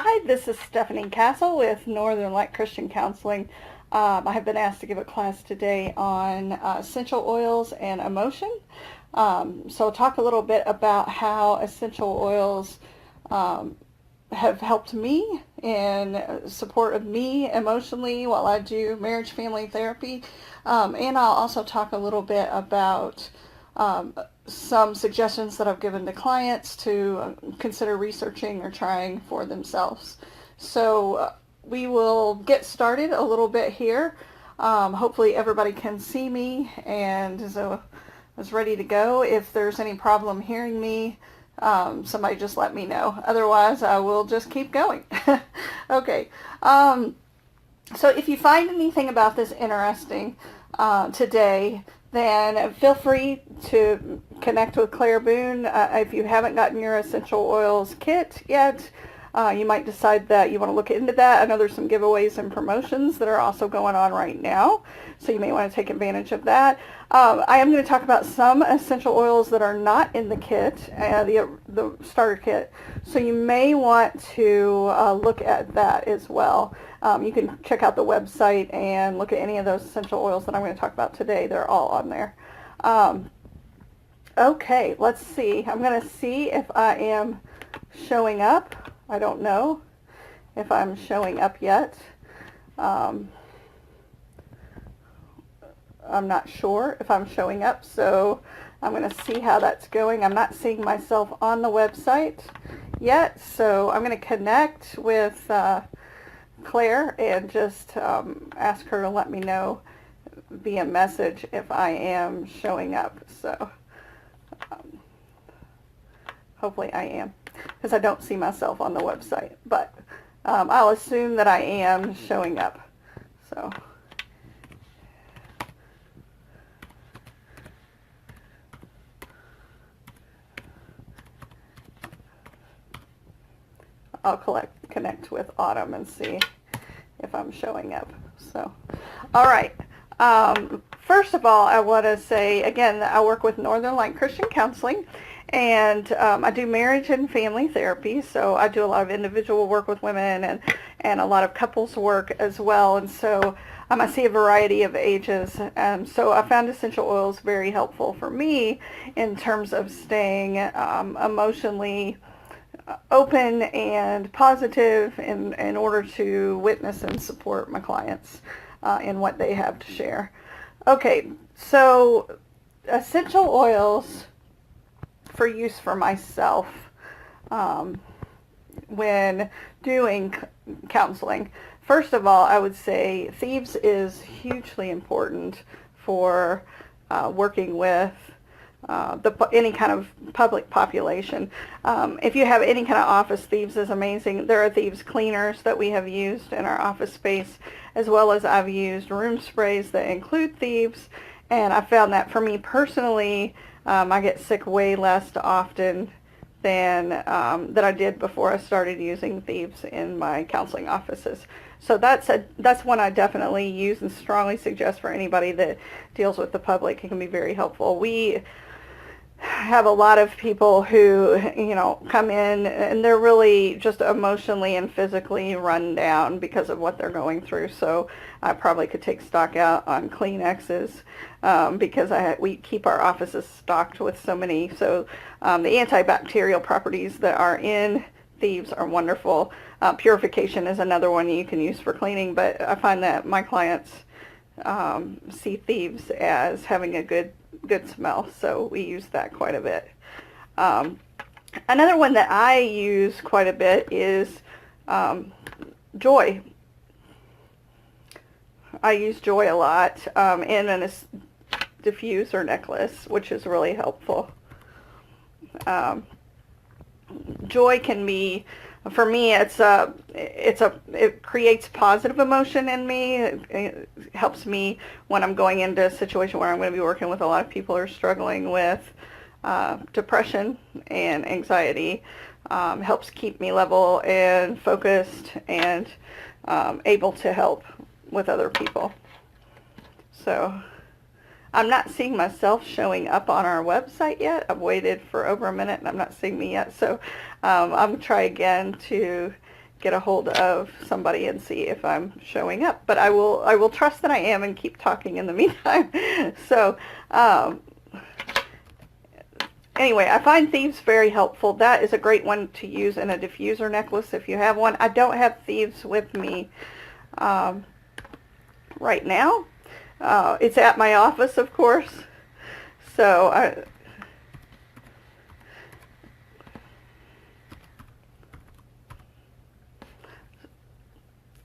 Hi, this is Stephanie Castle with Northern Light Christian Counseling. I have been asked to give a class today on essential oils and emotion. So I'll talk a little bit about how essential oils have helped me in support of me emotionally while I do marriage family therapy. And I'll also talk a little bit about some suggestions that I've given to clients to consider researching or trying for themselves. So we will get started a little bit here. Hopefully everybody can see me and is ready to go. If there's any problem hearing me, somebody just let me know. Otherwise, I will just keep going. Okay. So if you find anything about this interesting today, then feel free to connect with Claire Boone. If you haven't gotten your essential oils kit yet, you might decide that you want to look into that. I know there's some giveaways and promotions that are also going on right now, so you may want to take advantage of that. I am going to talk about some essential oils that are not in the kit, the starter kit, so you may want to look at that as well. You can check out the website and look at any of those essential oils that I'm going to talk about today. They're all on there. Okay, let's see. I'm going to see if I am showing up. I don't know if I'm showing up yet. I'm not sure if I'm showing up, so I'm going to see how that's going. I'm not seeing myself on the website yet, so I'm going to connect with Claire and just ask her to let me know via message if I am showing up. So hopefully I am, because I don't see myself on the website, but I'll assume that I am showing up. So I'll connect with Autumn and see if I'm showing up. So, all right. First of all, I want to say again that I work with Northern Light Christian Counseling, and I do marriage and family therapy. So I do a lot of individual work with women and a lot of couples work as well. And so I see a variety of ages. And so I found essential oils very helpful for me in terms of staying emotionally open and positive in order to witness and support my clients in what they have to share. Okay, so essential oils for use for myself when doing counseling. First of all, I would say thieves is hugely important for working with any kind of public population. If you have any kind of office, thieves is amazing. There are thieves cleaners that we have used in our office space, as well as I've used room sprays that include thieves, and I found that for me personally, I get sick way less often than that I did before I started using thieves in my counseling offices. So that's one I definitely use and strongly suggest for anybody that deals with the public. It can be very helpful. We have a lot of people who, come in and they're really just emotionally and physically run down because of what they're going through. So I probably could take stock out on Kleenexes because we keep our offices stocked with so many. So the antibacterial properties that are in thieves are wonderful. Purification is another one you can use for cleaning, but I find that my clients see thieves as having a good smell, so we use that quite a bit. Another one that I use quite a bit is Joy. I use Joy a lot in a diffuser necklace, which is really helpful. Joy can be, for me, it creates positive emotion in me. It helps me when I'm going into a situation where I'm going to be working with a lot of people who are struggling with depression and anxiety. Helps keep me level and focused and able to help with other people. So I'm not seeing myself showing up on our website yet. I've waited for over a minute and I'm not seeing me yet. So I'm going to try again to get a hold of somebody and see if I'm showing up. But I will trust that I am and keep talking in the meantime. So anyway, I find thieves very helpful. That is a great one to use in a diffuser necklace if you have one. I don't have thieves with me right now. It's at my office, of course. So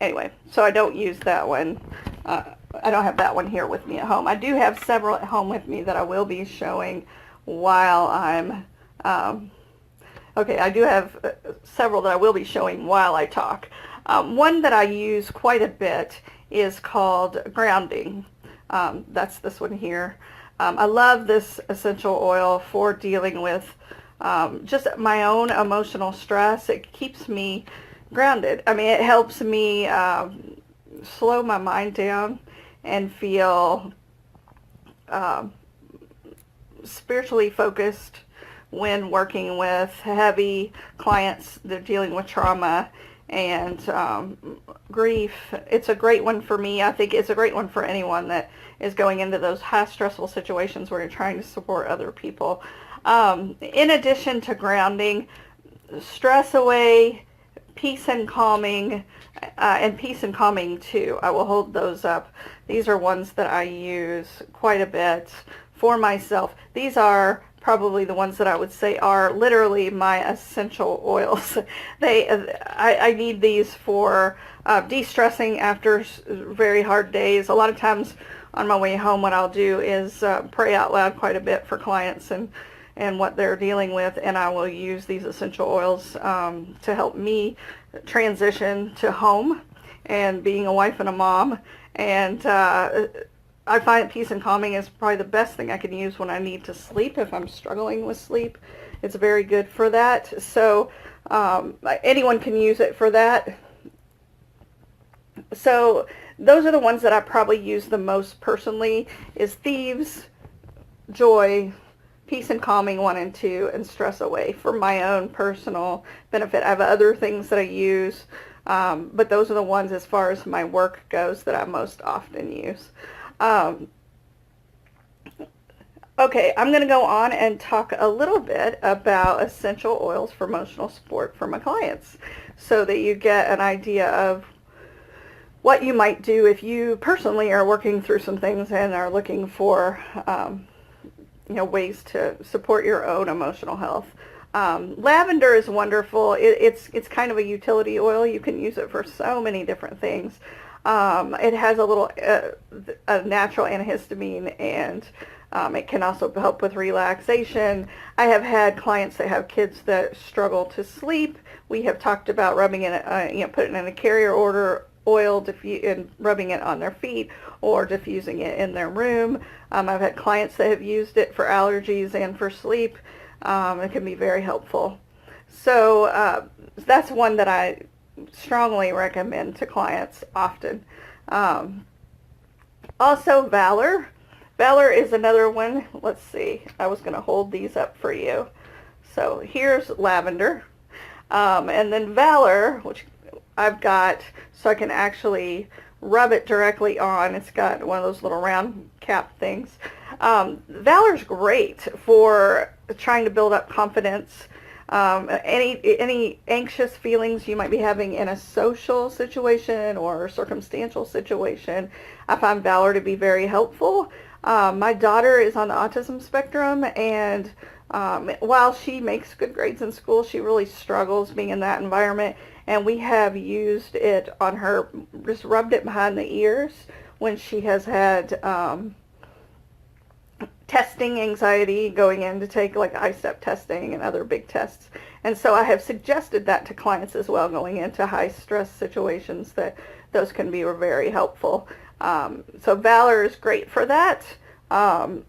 anyway, so I don't use that one. I don't have that one here with me at home. I do have several at home with me that I will be showing while I'm, okay, I do have several that I will be showing while I talk. One that I use quite a bit is called grounding. That's this one here. I love this essential oil for dealing with just my own emotional stress. It keeps me grounded. I mean, it helps me slow my mind down and feel spiritually focused when working with heavy clients that are dealing with trauma and grief. It's a great one for me. I think it's a great one for anyone that is going into those high stressful situations where you're trying to support other people. In addition to grounding, stress away, peace and calming too. I will hold those up. These are ones that I use quite a bit for myself. These are probably the ones that I would say are literally my essential oils. I need these for de-stressing after very hard days. A lot of times on my way home, what I'll do is pray out loud quite a bit for clients and what they're dealing with, and I will use these essential oils to help me transition to home and being a wife and a mom. And I find peace and calming is probably the best thing I can use when I need to sleep, if I'm struggling with sleep. It's very good for that. So anyone can use it for that. So those are the ones that I probably use the most personally, is Thieves, Joy, Peace and Calming 1 and 2, and Stress Away for my own personal benefit. I have other things that I use, but those are the ones as far as my work goes that I most often use. Okay, I'm going to go on and talk a little bit about essential oils for emotional support for my clients so that you get an idea of what you might do if you personally are working through some things and are looking for ways to support your own emotional health. Lavender is wonderful. It's kind of a utility oil. You can use it for so many different things. It has a little a natural antihistamine, and it can also help with relaxation. I have had clients that have kids that struggle to sleep. We have talked about rubbing it, putting it in a carrier order oil and rubbing it on their feet or diffusing it in their room. I've had clients that have used it for allergies and for sleep. It can be very helpful. So that's one that I strongly recommend to clients often. Also Valour. Valour is another one. Let's see. I was going to hold these up for you. So here's Lavender. And then Valour, which I've got so I can actually rub it directly on. It's got one of those little round cap things. Valour's great for trying to build up confidence. Any anxious feelings you might be having in a social situation or circumstantial situation, I find Valour to be very helpful. My daughter is on the autism spectrum, and while she makes good grades in school, she really struggles being in that environment, and we have used it on her, just rubbed it behind the ears when she has had testing anxiety, going in to take like ISTEP testing and other big tests. And so I have suggested that to clients as well, going into high stress situations, that those can be very helpful. So Valour is great for that. And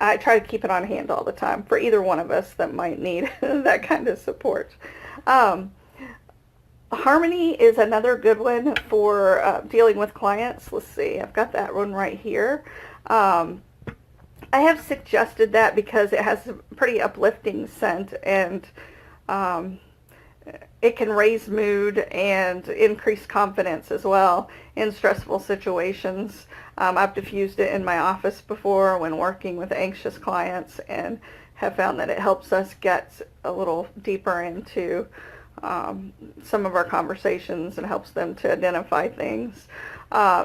I try to keep it on hand all the time for either one of us that might need that kind of support. Harmony is another good one for dealing with clients. Let's see, I've got that one right here. I have suggested that because it has a pretty uplifting scent, and it can raise mood and increase confidence as well in stressful situations. I've diffused it in my office before when working with anxious clients, and have found that it helps us get a little deeper into some of our conversations and helps them to identify things.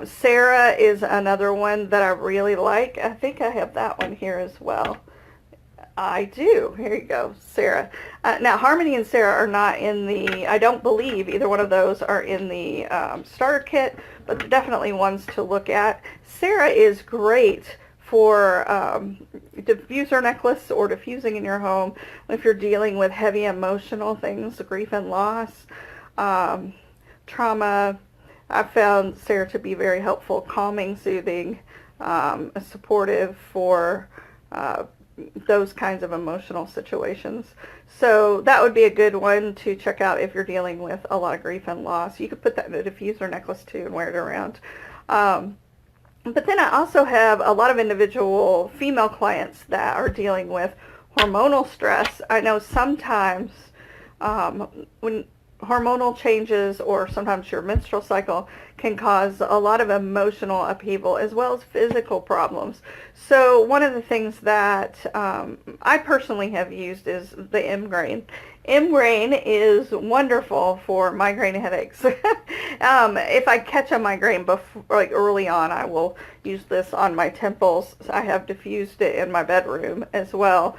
Sarah is another one that I really like. I think I have that one here as well. I do. Here you go, Sarah. Now, Harmony and Sarah are not in the, I don't believe either one of those are in the starter kit, but they're definitely ones to look at. Sarah is great for diffuser necklace or diffusing in your home if you're dealing with heavy emotional things, grief and loss, trauma. I've found Sarah to be very helpful, calming, soothing, supportive for those kinds of emotional situations. So that would be a good one to check out if you're dealing with a lot of grief and loss. You could put that in a diffuser necklace too and wear it around. But then I also have a lot of individual female clients that are dealing with hormonal stress. I know sometimes when hormonal changes or sometimes your menstrual cycle can cause a lot of emotional upheaval as well as physical problems. So one of the things that I personally have used is the Migraine. Migraine is wonderful for migraine headaches. If I catch a migraine before, like early on, I will use this on my temples. I have diffused it in my bedroom as well.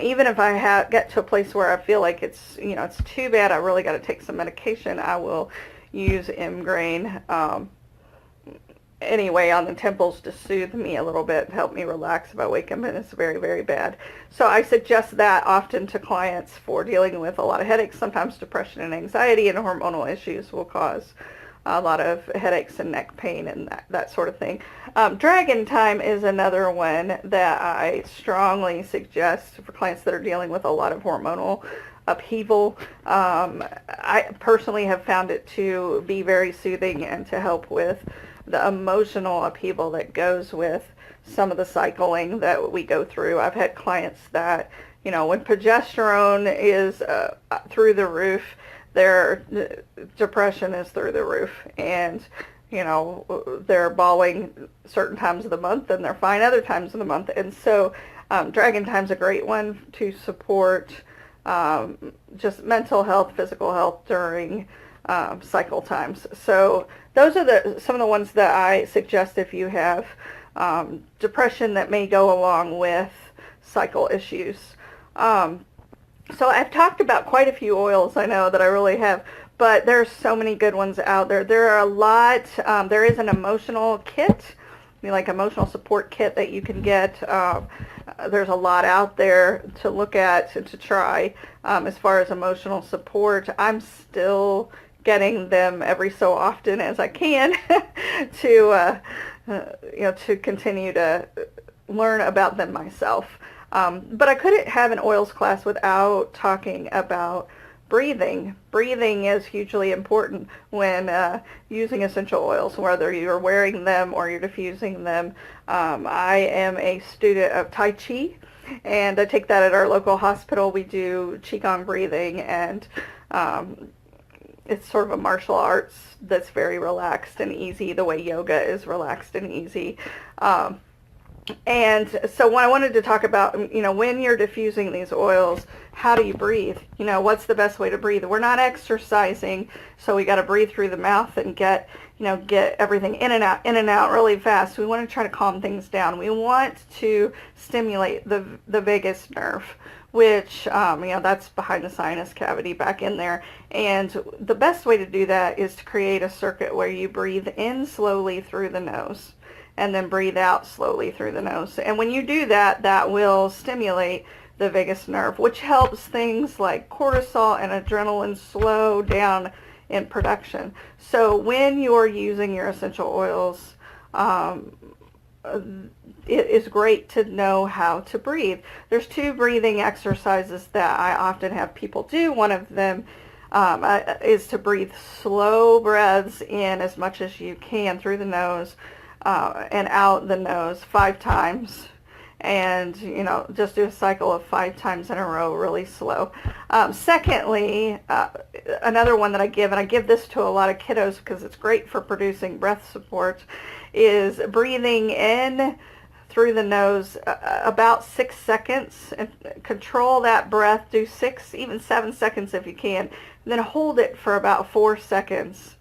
Even if I get to a place where I feel like it's, it's too bad, I really got to take some medication, I will use Migraine anyway on the temples to soothe me a little bit, help me relax if I wake up and it's very, very bad. So I suggest that often to clients for dealing with a lot of headaches. Sometimes depression and anxiety and hormonal issues will cause a lot of headaches and neck pain and that sort of thing. Dragon Time is another one that I strongly suggest for clients that are dealing with a lot of hormonal upheaval. I personally have found it to be very soothing and to help with the emotional upheaval that goes with some of the cycling that we go through. I've had clients that, when progesterone is through the roof, their depression is through the roof, and they're bawling certain times of the month and they're fine other times of the month. And so Dragon Time's a great one to support just mental health, physical health during cycle times. So those are some of the ones that I suggest if you have depression that may go along with cycle issues. So I've talked about quite a few oils, I know that I really have, but there's so many good ones out there. There are a lot. There is an emotional kit, like emotional support kit that you can get. There's a lot out there to look at and to try as far as emotional support. I'm still getting them every so often as I can to continue to learn about them myself. But I couldn't have an oils class without talking about breathing. Breathing is hugely important when using essential oils, whether you're wearing them or you're diffusing them. I am a student of Tai Chi, and I take that at our local hospital. We do Qigong breathing, and it's sort of a martial arts that's very relaxed and easy, the way yoga is relaxed and easy. And so when I wanted to talk about, when you're diffusing these oils, how do you breathe? What's the best way to breathe? We're not exercising, so we got to breathe through the mouth and get everything in and out really fast. We want to try to calm things down. We want to stimulate the vagus nerve, which, that's behind the sinus cavity back in there. And the best way to do that is to create a circuit where you breathe in slowly through the nose and then breathe out slowly through the nose. And when you do that, that will stimulate the vagus nerve, which helps things like cortisol and adrenaline slow down in production. So when you're using your essential oils, it is great to know how to breathe. There's 2 breathing exercises that I often have people do. One of them is to breathe slow breaths in as much as you can through the nose and out the nose 5 times. and just do a cycle of 5 times in a row, really slow. Secondly, another one that I give, and I give this to a lot of kiddos because it's great for producing breath support, is breathing in through the nose about 6 seconds, and control that breath. Do 6, even 7 seconds if you can, and then hold it for about 4 seconds,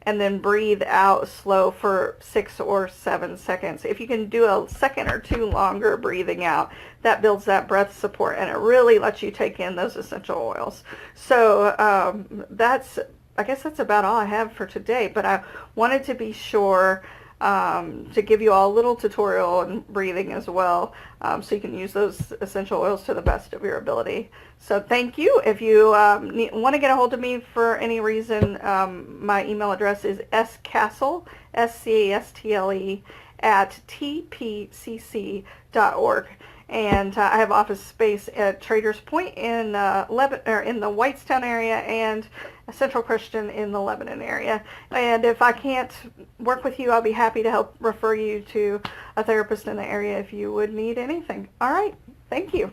and then breathe out slow for 6 or 7 seconds. If you can do a second or 2 longer breathing out, that builds that breath support, and it really lets you take in those essential oils. So I guess that's about all I have for today, but I wanted to be sure to give you all a little tutorial on breathing as well, so you can use those essential oils to the best of your ability. So thank you. If you want to get a hold of me for any reason, my email address is scastle, SCASTLE, at tpcc.org. And I have office space at Traders Point in in the Whitestown area, and Central Christian in the Lebanon area. And if I can't work with you, I'll be happy to help refer you to a therapist in the area if you would need anything. All right. Thank you.